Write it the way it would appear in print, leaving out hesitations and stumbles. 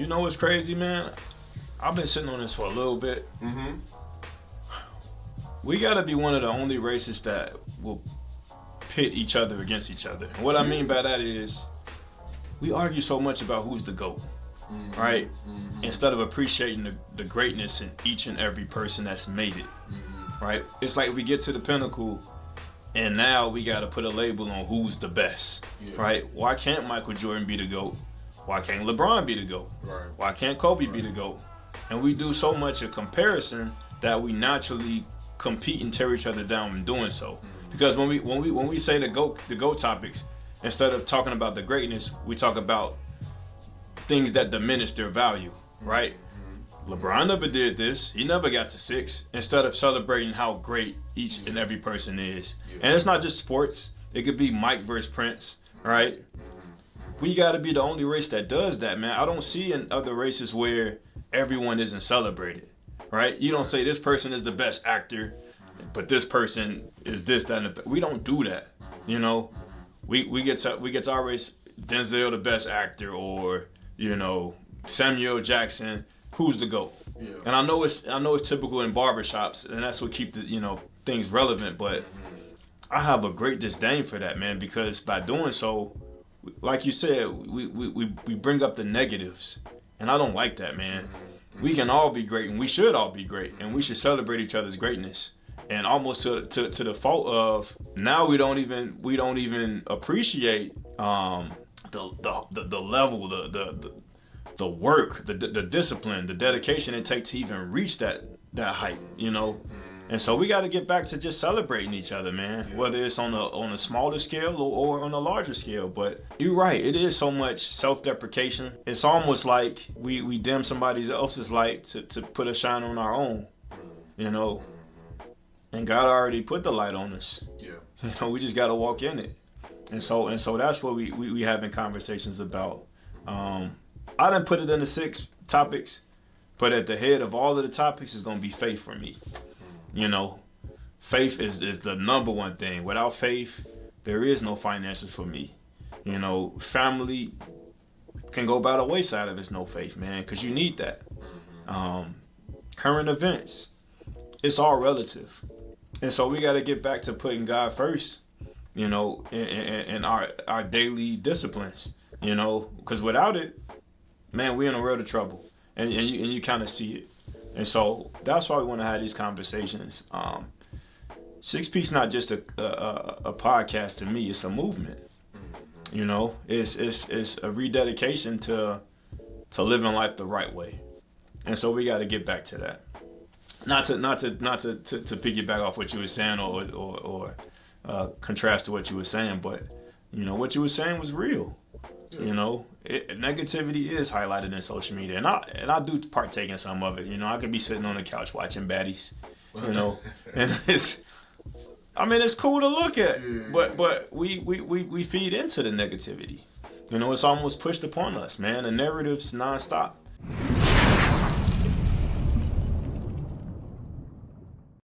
You know what's crazy, man? I've been sitting on this for a little bit. Mm-hmm. We gotta be one of the only races that will pit each other against each other. And what I mean by that is, we argue so much about who's the GOAT, right? Instead of appreciating the greatness in each and every person that's made it, right? It's like we get to the pinnacle, and now we gotta put a label on who's the best, right? Why can't Michael Jordan be the GOAT? Why can't LeBron be the GOAT? Right. Why can't Kobe be the GOAT? And we do so much of comparison that we naturally compete and tear each other down in doing so. Because when we say the GOAT topics, instead of talking about the greatness, we talk about things that diminish their value, right? LeBron never did this. He never got to 6. Instead of celebrating how great each and every person is. And it's not just sports. It could be Mike versus Prince, right? We got to be the only race that does that, man. I don't see in other races where everyone isn't celebrated, right? You don't say this person is the best actor, but this person is this, that, and the we don't do that, you know. We get to our race, Denzel the best actor, or you know, Samuel Jackson, who's the GOAT? Yeah. And I know it's typical in barbershops, and that's what keep the things relevant. But I have a great disdain for that, man, because by doing so, like you said, we bring up the negatives, and I don't like that, man. We can all be great, and we should all be great, and we should celebrate each other's greatness. And almost to the fault of now we don't even appreciate the level, the work, the discipline, the dedication it takes to even reach that height, you know. And so we got to get back to just celebrating each other, man. Whether it's on a smaller scale or on a larger scale. But you're right, it is so much self-deprecation. It's almost like we dim somebody else's light to put a shine on our own, you know. And God already put the light on us. Yeah. You know, we just got to walk in it. And so that's what we having conversations about. I didn't put it in the 6 topics, but at the head of all of the topics is going to be faith for me. You know, faith is the number one thing. Without faith, there is no finances for me. You know, family can go by the wayside if there's no faith, man, because you need that. Current events, it's all relative. And so we got to get back to putting God first, you know, in our daily disciplines, you know, because without it, man, we're in a world of trouble. And you kind of see it. And so that's why we want to have these conversations. 6 Piece not just a podcast to me; it's a movement. You know, it's a rededication to living life the right way. And so we got to get back to that. Not to piggyback off what you were saying or contrast to what you were saying, but you know what you were saying was real. You know, negativity is highlighted in social media, and I do partake in some of it. You know, I could be sitting on the couch watching baddies, you know, and it's cool to look at, but we feed into the negativity. You know, it's almost pushed upon us, man. The narrative's nonstop.